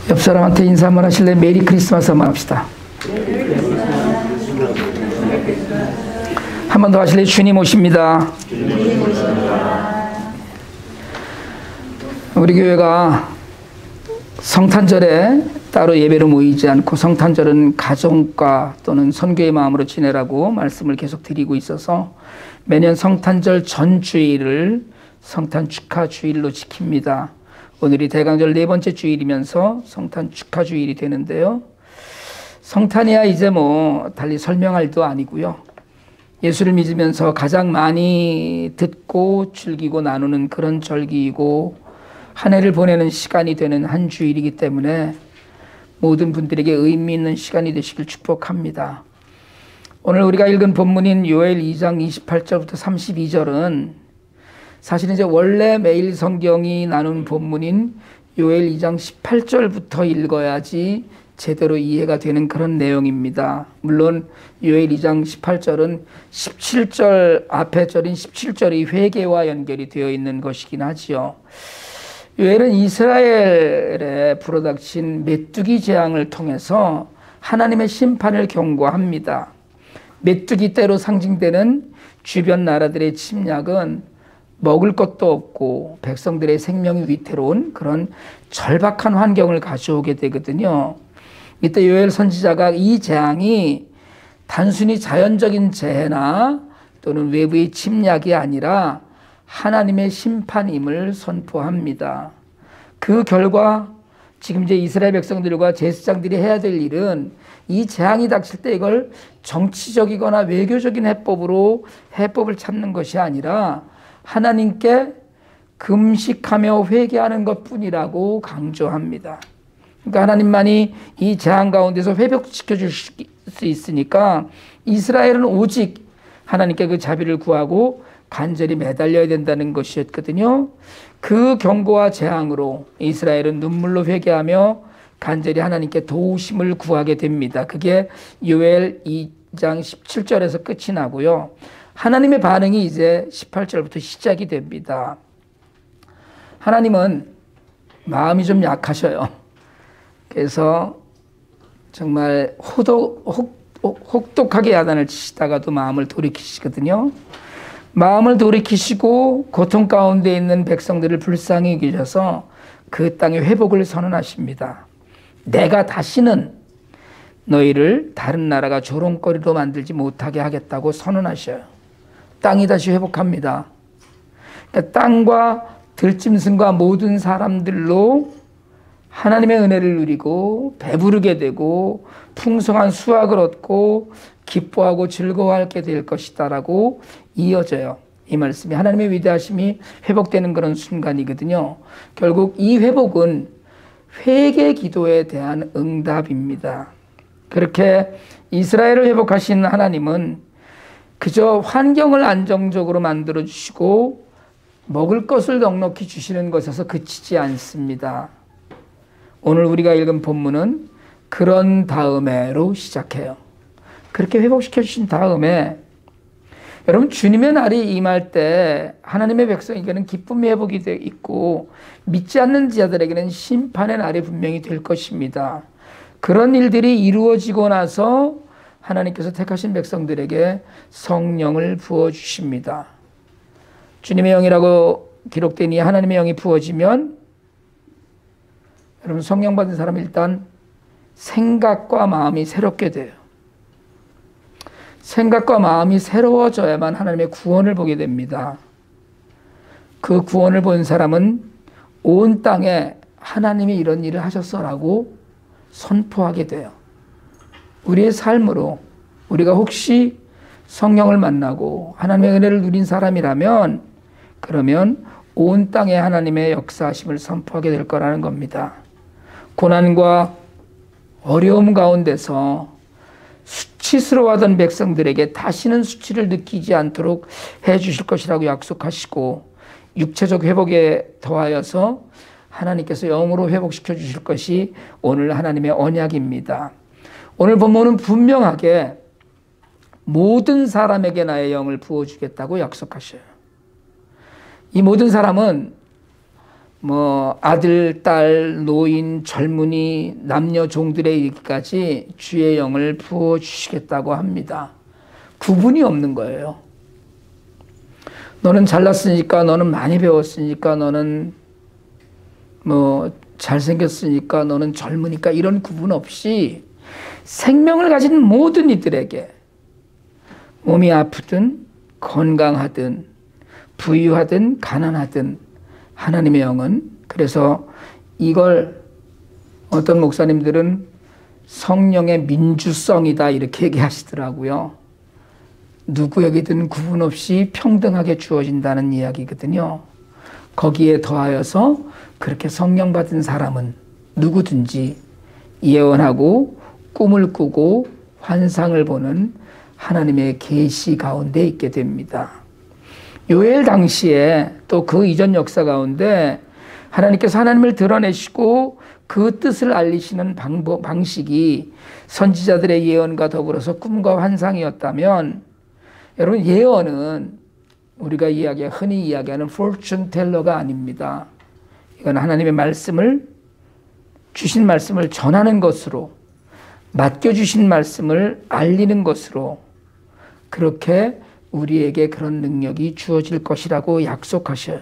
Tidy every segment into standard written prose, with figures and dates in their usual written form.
옆 사람한테 인사 한번 하실래요? 메리 크리스마스 한번 합시다. 한 번 더 하실래요? 주님 오십니다. 우리 교회가 성탄절에 따로 예배로 모이지 않고 성탄절은 가정과 또는 선교의 마음으로 지내라고 말씀을 계속 드리고 있어서 매년 성탄절 전 주일을 성탄 축하 주일로 지킵니다. 오늘이 대강절 네 번째 주일이면서 성탄 축하 주일이 되는데요. 성탄이야 이제 달리 설명할 일도 아니고요. 예수를 믿으면서 가장 많이 듣고 즐기고 나누는 그런 절기이고 한 해를 보내는 시간이 되는 한 주일이기 때문에 모든 분들에게 의미 있는 시간이 되시길 축복합니다. 오늘 우리가 읽은 본문인 요엘 2장 28절부터 32절은 사실은 이제 원래 매일 성경이 나눈 본문인 요엘 2장 18절부터 읽어야지 제대로 이해가 되는 그런 내용입니다. 물론 요엘 2장 18절은 17절 앞에 절인 17절이 회개와 연결이 되어 있는 것이긴 하지요. 요엘은 이스라엘에 불어닥친 메뚜기 재앙을 통해서 하나님의 심판을 경고합니다. 메뚜기 떼로 상징되는 주변 나라들의 침략은 먹을 것도 없고 백성들의 생명이 위태로운 그런 절박한 환경을 가져오게 되거든요. 이때 요엘 선지자가 이 재앙이 단순히 자연적인 재해나 또는 외부의 침략이 아니라 하나님의 심판임을 선포합니다. 그 결과 지금 이제 이스라엘 백성들과 제사장들이 해야 될 일은 이 재앙이 닥칠 때 이걸 정치적이거나 외교적인 해법을 찾는 것이 아니라 하나님께 금식하며 회개하는 것뿐이라고 강조합니다. 그러니까 하나님만이 이 재앙 가운데서 회복시켜 주실 수 있으니까 이스라엘은 오직 하나님께 그 자비를 구하고 간절히 매달려야 된다는 것이었거든요. 그 경고와 재앙으로 이스라엘은 눈물로 회개하며 간절히 하나님께 도우심을 구하게 됩니다. 그게 요엘 2장 17절에서 끝이 나고요. 하나님의 반응이 이제 18절부터 시작이 됩니다. 하나님은 마음이 좀 약하셔요. 그래서 정말 혹독하게 야단을 치시다가도 마음을 돌이키시거든요. 마음을 돌이키시고 고통 가운데 있는 백성들을 불쌍히 여기셔서 그 땅의 회복을 선언하십니다. 내가 다시는 너희를 다른 나라가 조롱거리로 만들지 못하게 하겠다고 선언하셔요. 땅이 다시 회복합니다. 그러니까 땅과 들짐승과 모든 사람들로 하나님의 은혜를 누리고 배부르게 되고 풍성한 수확을 얻고 기뻐하고 즐거워하게 될 것이다라고 이어져요. 이 말씀이 하나님의 위대하심이 회복되는 그런 순간이거든요. 결국 이 회복은 회개 기도에 대한 응답입니다. 그렇게 이스라엘을 회복하신 하나님은 그저 환경을 안정적으로 만들어 주시고 먹을 것을 넉넉히 주시는 것에서 그치지 않습니다. 오늘 우리가 읽은 본문은 그런 다음에로 시작해요. 그렇게 회복시켜 주신 다음에 여러분 주님의 날이 임할 때 하나님의 백성에게는 기쁨의 회복이 있고 믿지 않는 자들에게는 심판의 날이 분명히 될 것입니다. 그런 일들이 이루어지고 나서 하나님께서 택하신 백성들에게 성령을 부어주십니다. 주님의 영이라고 기록된 이 하나님의 영이 부어지면 여러분 성령 받은 사람은 일단 생각과 마음이 새롭게 돼요. 생각과 마음이 새로워져야만 하나님의 구원을 보게 됩니다. 그 구원을 본 사람은 온 땅에 하나님이 이런 일을 하셨어라고 선포하게 돼요. 우리의 삶으로 우리가 혹시 성령을 만나고 하나님의 은혜를 누린 사람이라면 그러면 온 땅에 하나님의 역사하심을 선포하게 될 거라는 겁니다. 고난과 어려움 가운데서 수치스러워하던 백성들에게 다시는 수치를 느끼지 않도록 해 주실 것이라고 약속하시고 육체적 회복에 더하여서 하나님께서 영으로 회복시켜 주실 것이 오늘 하나님의 언약입니다. 오늘 본문은 분명하게 모든 사람에게 나의 영을 부어주겠다고 약속하셔요. 이 모든 사람은 뭐 아들, 딸, 노인, 젊은이, 남녀 종들에게까지 주의 영을 부어 주시겠다고 합니다. 구분이 없는 거예요. 너는 잘났으니까, 너는 많이 배웠으니까, 너는 뭐 잘생겼으니까, 너는 젊으니까 이런 구분 없이 생명을 가진 모든 이들에게 몸이 아프든 건강하든 부유하든 가난하든 하나님의 영은, 그래서 이걸 어떤 목사님들은 성령의 민주성이다 이렇게 얘기하시더라고요. 누구에게든 구분 없이 평등하게 주어진다는 이야기거든요. 거기에 더하여서 그렇게 성령 받은 사람은 누구든지 예언하고 꿈을 꾸고 환상을 보는 하나님의 계시 가운데 있게 됩니다. 요엘 당시에 또 그 이전 역사 가운데 하나님께서 하나님을 드러내시고 그 뜻을 알리시는 방식이 선지자들의 예언과 더불어서 꿈과 환상이었다면, 여러분 예언은 우리가 흔히 이야기하는 fortune teller가 아닙니다. 이건 하나님의 말씀을, 주신 말씀을 전하는 것으로, 맡겨주신 말씀을 알리는 것으로 그렇게 우리에게 그런 능력이 주어질 것이라고 약속하셔요.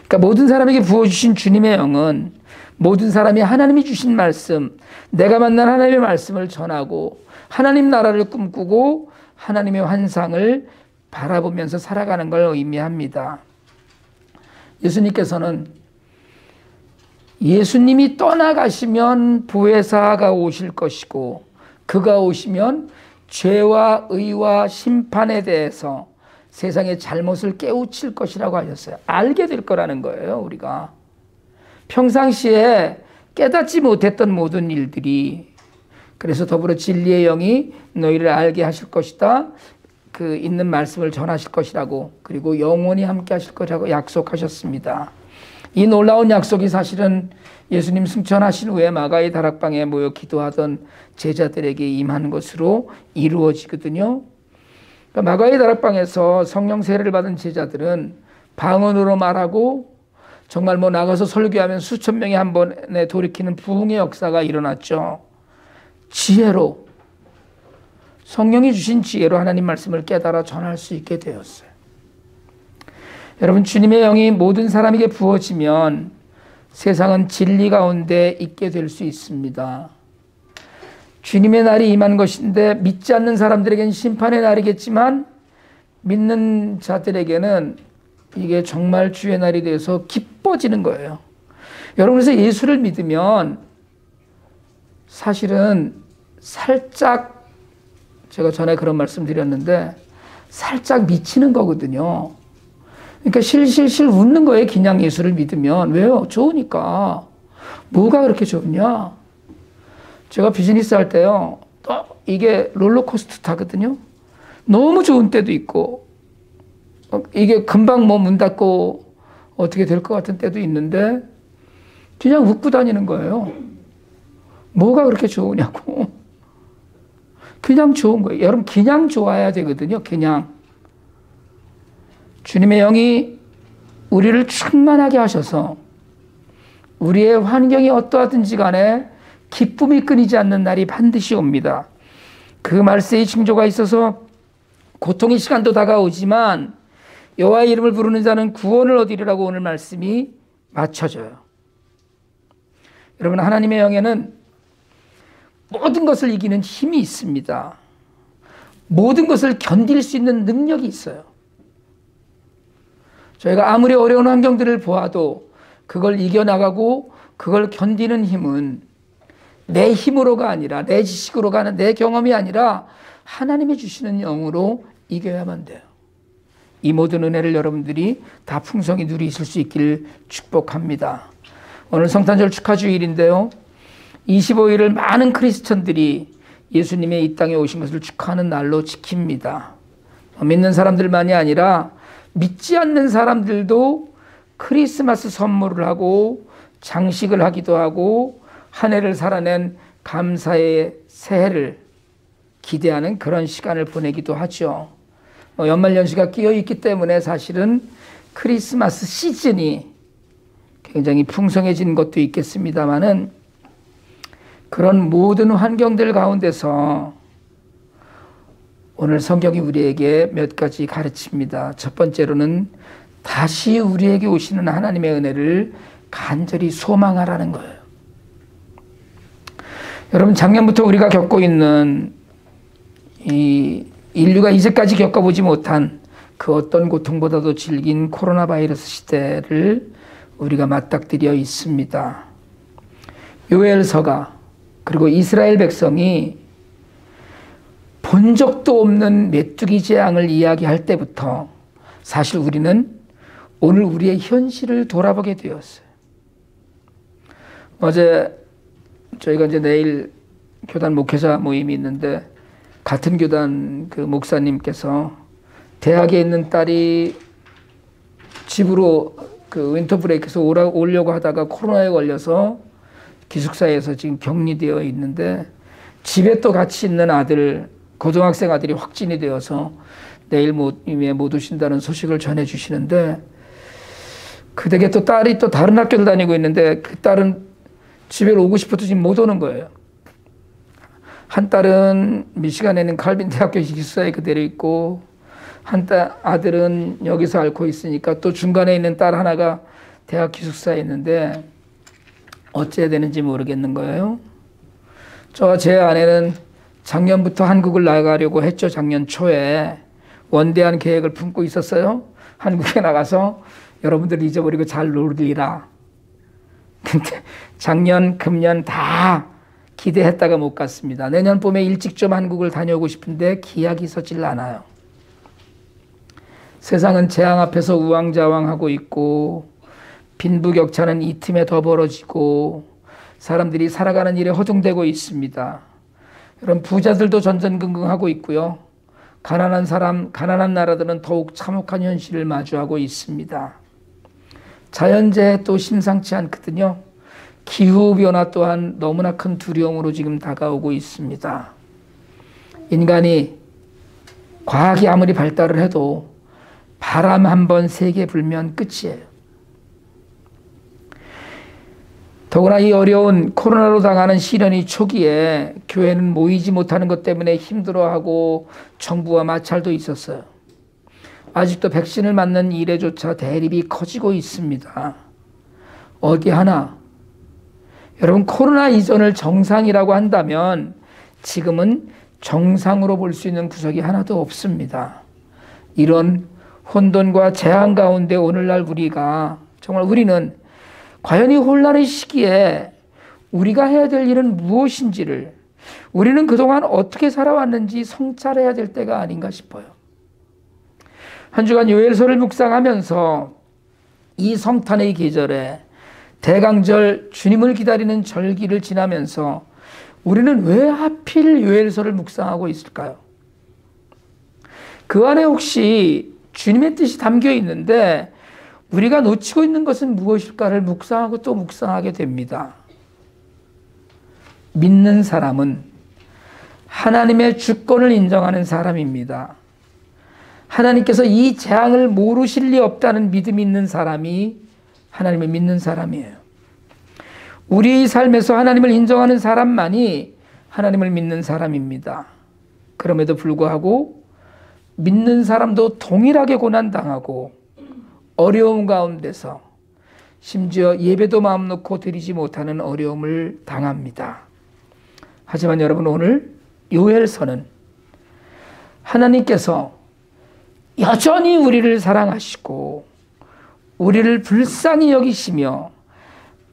그러니까 모든 사람에게 부어주신 주님의 영은 모든 사람이 하나님이 주신 말씀, 내가 만난 하나님의 말씀을 전하고 하나님 나라를 꿈꾸고 하나님의 환상을 바라보면서 살아가는 걸 의미합니다. 예수님께서는 예수님이 떠나가시면 보혜사가 오실 것이고 그가 오시면 죄와 의와 심판에 대해서 세상의 잘못을 깨우칠 것이라고 하셨어요. 알게 될 거라는 거예요. 우리가 평상시에 깨닫지 못했던 모든 일들이, 그래서 더불어 진리의 영이 너희를 알게 하실 것이다, 그 있는 말씀을 전하실 것이라고, 그리고 영원히 함께 하실 것이라고 약속하셨습니다. 이 놀라운 약속이 사실은 예수님 승천하신 후에 마가의 다락방에 모여 기도하던 제자들에게 임한 것으로 이루어지거든요. 그러니까 마가의 다락방에서 성령 세례를 받은 제자들은 방언으로 말하고 정말 뭐 나가서 설교하면 수천 명이 한 번에 돌이키는 부흥의 역사가 일어났죠. 지혜로, 성령이 주신 지혜로 하나님 말씀을 깨달아 전할 수 있게 되었어요. 여러분, 주님의 영이 모든 사람에게 부어지면 세상은 진리 가운데 있게 될 수 있습니다. 주님의 날이 임한 것인데 믿지 않는 사람들에게는 심판의 날이겠지만 믿는 자들에게는 이게 정말 주의 날이 돼서 기뻐지는 거예요. 여러분, 그래서 예수를 믿으면 사실은 살짝, 제가 전에 그런 말씀 드렸는데 살짝 미치는 거거든요. 그러니까 실실실 웃는 거예요. 그냥 예수를 믿으면. 왜요? 좋으니까. 뭐가 그렇게 좋냐? 제가 비즈니스 할 때요, 또 이게 롤러코스터 타거든요. 너무 좋은 때도 있고, 이게 금방 뭐 문 닫고 어떻게 될 것 같은 때도 있는데 그냥 웃고 다니는 거예요. 뭐가 그렇게 좋으냐고. 그냥 좋은 거예요. 여러분, 그냥 좋아야 되거든요. 그냥. 주님의 영이 우리를 충만하게 하셔서 우리의 환경이 어떠하든지 간에 기쁨이 끊이지 않는 날이 반드시 옵니다. 그 말세의 징조가 있어서 고통의 시간도 다가오지만 여호와의 이름을 부르는 자는 구원을 얻으리라고 오늘 말씀이 맞춰져요. 여러분, 하나님의 영에는 모든 것을 이기는 힘이 있습니다. 모든 것을 견딜 수 있는 능력이 있어요. 저희가 아무리 어려운 환경들을 보아도 그걸 이겨나가고 그걸 견디는 힘은 내 힘으로가 아니라, 내 지식으로가 아니라, 내 경험이 아니라 하나님이 주시는 영으로 이겨야만 돼요. 이 모든 은혜를 여러분들이 다 풍성히 누리실 수 있기를 축복합니다. 오늘 성탄절 축하주일인데요, 25일을 많은 크리스천들이 예수님의 이 땅에 오신 것을 축하하는 날로 지킵니다. 믿는 사람들만이 아니라 믿지 않는 사람들도 크리스마스 선물을 하고 장식을 하기도 하고 한 해를 살아낸 감사의 새해를 기대하는 그런 시간을 보내기도 하죠. 연말연시가 끼어 있기 때문에 사실은 크리스마스 시즌이 굉장히 풍성해진 것도 있겠습니다만은 그런 모든 환경들 가운데서 오늘 성경이 우리에게 몇 가지 가르칩니다. 첫 번째로는 다시 우리에게 오시는 하나님의 은혜를 간절히 소망하라는 거예요. 여러분, 작년부터 우리가 겪고 있는 이 인류가 이제까지 겪어보지 못한 그 어떤 고통보다도 질긴 코로나 바이러스 시대를 우리가 맞닥뜨려 있습니다. 요엘서가 그리고 이스라엘 백성이 본 적도 없는 메뚜기 재앙을 이야기할 때부터 사실 우리는 오늘 우리의 현실을 돌아보게 되었어요. 어제 저희가 이제 내일 교단 목회자 모임이 있는데 같은 교단 그 목사님께서 대학에 있는 딸이 집으로 그 윈터 브레이크에서 오려고 하다가 코로나에 걸려서 기숙사에서 지금 격리되어 있는데 집에 또 같이 있는 아들, 고등학생 아들이 확진이 되어서 내일 모임에 못 오신다는 소식을 전해주시는데 그 댁에 또 딸이 또 다른 학교를 다니고 있는데 그 딸은 집에 오고 싶어도 지금 못 오는 거예요. 한 딸은 미시간에 있는 칼빈 대학교 기숙사에 그대로 있고 한 아들은 여기서 앓고 있으니까 또 중간에 있는 딸 하나가 대학 기숙사에 있는데 어째야 되는지 모르겠는 거예요. 저와 제 아내는 작년부터 한국을 나가려고 했죠. 작년 초에 원대한 계획을 품고 있었어요. 한국에 나가서 여러분들 잊어버리고 잘 놀리라. 근데 작년, 금년 다 기대했다가 못 갔습니다. 내년 봄에 일찍 좀 한국을 다녀오고 싶은데 기약이 서질 않아요. 세상은 재앙 앞에서 우왕좌왕하고 있고 빈부격차는 이 틈에 더 벌어지고 사람들이 살아가는 일에 허둥대고 있습니다. 여러분, 부자들도 전전긍긍하고 있고요. 가난한 나라들은 더욱 참혹한 현실을 마주하고 있습니다. 자연재해 또 심상치 않거든요. 기후변화 또한 너무나 큰 두려움으로 지금 다가오고 있습니다. 인간이 과학이 아무리 발달을 해도 바람 한 번 세게 불면 끝이에요. 더구나 이 어려운 코로나로 당하는 시련이 초기에 교회는 모이지 못하는 것 때문에 힘들어하고 정부와 마찰도 있었어요. 아직도 백신을 맞는 일에조차 대립이 커지고 있습니다. 어디 하나 여러분, 코로나 이전을 정상이라고 한다면 지금은 정상으로 볼 수 있는 구석이 하나도 없습니다. 이런 혼돈과 재앙 가운데 오늘날 우리는 과연 이 혼란의 시기에 우리가 해야 될 일은 무엇인지를, 우리는 그동안 어떻게 살아왔는지 성찰해야 될 때가 아닌가 싶어요. 한 주간 요엘서를 묵상하면서 이 성탄의 계절에 대강절 주님을 기다리는 절기를 지나면서 우리는 왜 하필 요엘서를 묵상하고 있을까요? 그 안에 혹시 주님의 뜻이 담겨 있는데 우리가 놓치고 있는 것은 무엇일까를 묵상하고 또 묵상하게 됩니다. 믿는 사람은 하나님의 주권을 인정하는 사람입니다. 하나님께서 이 재앙을 모르실 리 없다는 믿음이 있는 사람이 하나님을 믿는 사람이에요. 우리의 삶에서 하나님을 인정하는 사람만이 하나님을 믿는 사람입니다. 그럼에도 불구하고 믿는 사람도 동일하게 고난당하고 어려움 가운데서 심지어 예배도 마음 놓고 드리지 못하는 어려움을 당합니다. 하지만 여러분, 오늘 요엘서는 하나님께서 여전히 우리를 사랑하시고 우리를 불쌍히 여기시며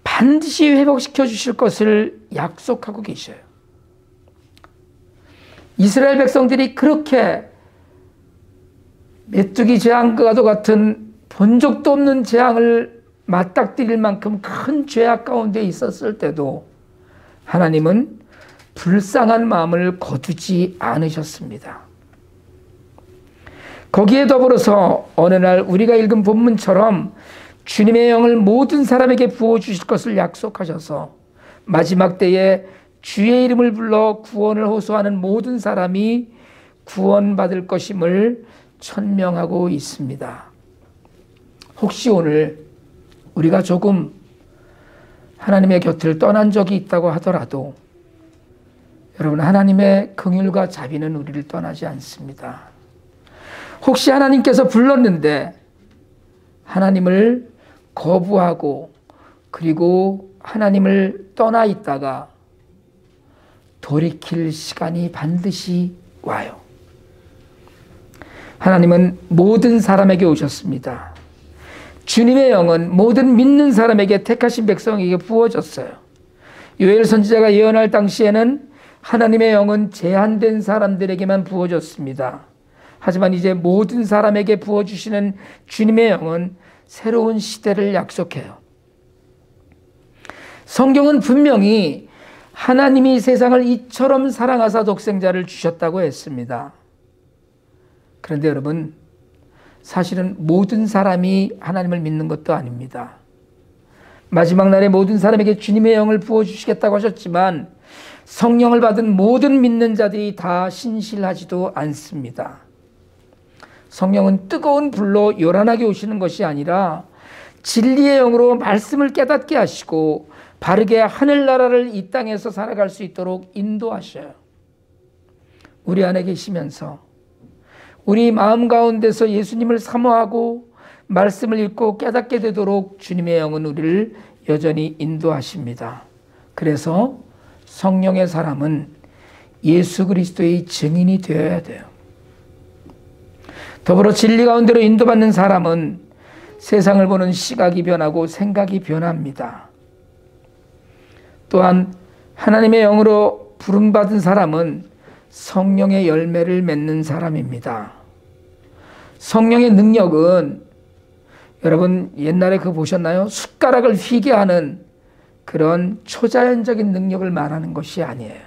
반드시 회복시켜 주실 것을 약속하고 계셔요. 이스라엘 백성들이 그렇게 메뚜기 재앙과도 같은 본 적도 없는 재앙을 맞닥뜨릴 만큼 큰 죄악 가운데 있었을 때도 하나님은 불쌍한 마음을 거두지 않으셨습니다. 거기에 더불어서 어느 날 우리가 읽은 본문처럼 주님의 영을 모든 사람에게 부어주실 것을 약속하셔서 마지막 때에 주의 이름을 불러 구원을 호소하는 모든 사람이 구원받을 것임을 천명하고 있습니다. 혹시 오늘 우리가 조금 하나님의 곁을 떠난 적이 있다고 하더라도 여러분, 하나님의 긍휼과 자비는 우리를 떠나지 않습니다. 혹시 하나님께서 불렀는데 하나님을 거부하고 그리고 하나님을 떠나 있다가 돌이킬 시간이 반드시 와요. 하나님은 모든 사람에게 오셨습니다. 주님의 영은 모든 믿는 사람에게, 택하신 백성에게 부어졌어요. 요엘 선지자가 예언할 당시에는 하나님의 영은 제한된 사람들에게만 부어졌습니다. 하지만 이제 모든 사람에게 부어주시는 주님의 영은 새로운 시대를 약속해요. 성경은 분명히 하나님이 세상을 이처럼 사랑하사 독생자를 주셨다고 했습니다. 그런데 여러분, 사실은 모든 사람이 하나님을 믿는 것도 아닙니다. 마지막 날에 모든 사람에게 주님의 영을 부어주시겠다고 하셨지만 성령을 받은 모든 믿는 자들이 다 신실하지도 않습니다. 성령은 뜨거운 불로 요란하게 오시는 것이 아니라 진리의 영으로 말씀을 깨닫게 하시고 바르게 하늘나라를 이 땅에서 살아갈 수 있도록 인도하셔요. 우리 안에 계시면서 우리 마음 가운데서 예수님을 사모하고 말씀을 읽고 깨닫게 되도록 주님의 영은 우리를 여전히 인도하십니다. 그래서 성령의 사람은 예수 그리스도의 증인이 되어야 돼요. 더불어 진리 가운데로 인도받는 사람은 세상을 보는 시각이 변하고 생각이 변합니다. 또한 하나님의 영으로 부름받은 사람은 성령의 열매를 맺는 사람입니다. 성령의 능력은 여러분 옛날에 그거 보셨나요? 숟가락을 휘게 하는 그런 초자연적인 능력을 말하는 것이 아니에요.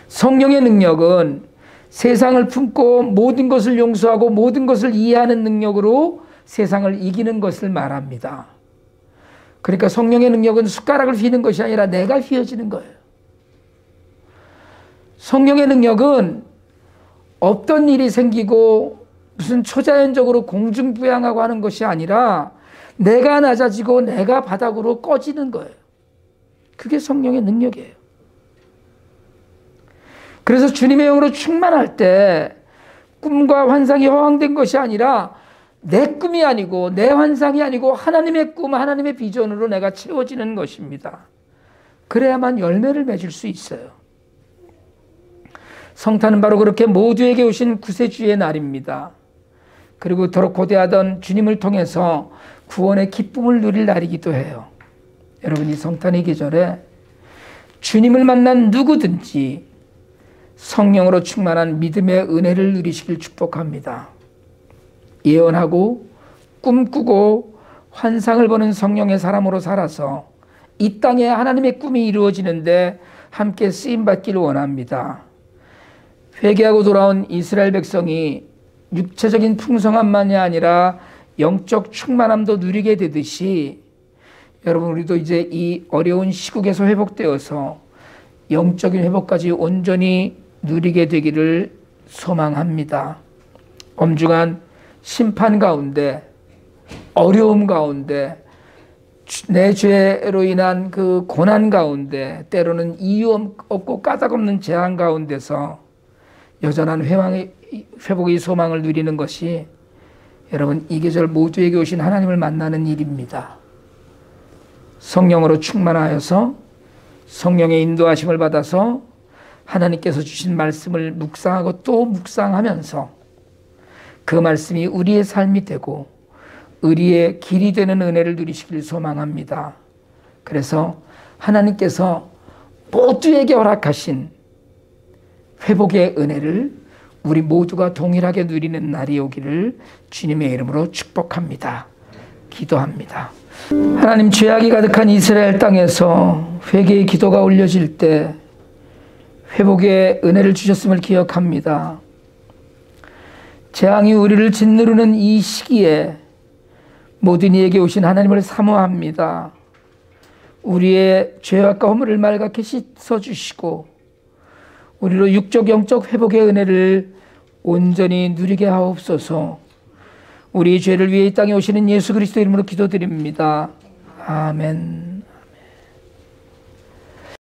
성령의 능력은 세상을 품고 모든 것을 용서하고 모든 것을 이해하는 능력으로 세상을 이기는 것을 말합니다. 그러니까 성령의 능력은 숟가락을 휘는 것이 아니라 내가 휘어지는 거예요. 성령의 능력은 없던 일이 생기고 무슨 초자연적으로 공중부양하고 하는 것이 아니라 내가 낮아지고 내가 바닥으로 꺼지는 거예요. 그게 성령의 능력이에요. 그래서 주님의 영으로 충만할 때 꿈과 환상이 허황된 것이 아니라 내 꿈이 아니고 내 환상이 아니고 하나님의 꿈, 하나님의 비전으로 내가 채워지는 것입니다. 그래야만 열매를 맺을 수 있어요. 성탄은 바로 그렇게 모두에게 오신 구세주의 날입니다. 그리고 그토록 고대하던 주님을 통해서 구원의 기쁨을 누릴 날이기도 해요. 여러분, 이 성탄의 계절에 주님을 만난 누구든지 성령으로 충만한 믿음의 은혜를 누리시길 축복합니다. 예언하고 꿈꾸고 환상을 보는 성령의 사람으로 살아서 이 땅에 하나님의 꿈이 이루어지는데 함께 쓰임받기를 원합니다. 회개하고 돌아온 이스라엘 백성이 육체적인 풍성함만이 아니라 영적 충만함도 누리게 되듯이 여러분, 우리도 이제 이 어려운 시국에서 회복되어서 영적인 회복까지 온전히 누리게 되기를 소망합니다. 엄중한 심판 가운데, 어려움 가운데, 내 죄로 인한 그 고난 가운데, 때로는 이유 없고 까닭 없는 재앙 가운데서 여전한 회복의 소망을 누리는 것이 여러분, 이 계절 모두에게 오신 하나님을 만나는 일입니다. 성령으로 충만하여서 성령의 인도하심을 받아서 하나님께서 주신 말씀을 묵상하고 또 묵상하면서 그 말씀이 우리의 삶이 되고 우리의 길이 되는 은혜를 누리시길 소망합니다. 그래서 하나님께서 모두에게 허락하신 회복의 은혜를 우리 모두가 동일하게 누리는 날이 오기를 주님의 이름으로 축복합니다. 기도합니다. 하나님, 죄악이 가득한 이스라엘 땅에서 회개의 기도가 올려질 때 회복의 은혜를 주셨음을 기억합니다. 재앙이 우리를 짓누르는 이 시기에 모든 이에게 오신 하나님을 사모합니다. 우리의 죄악과 허물을 맑게 씻어주시고 우리로 육적 영적 회복의 은혜를 온전히 누리게 하옵소서. 우리 죄를 위해 이 땅에 오시는 예수 그리스도 이름으로 기도드립니다. 아멘.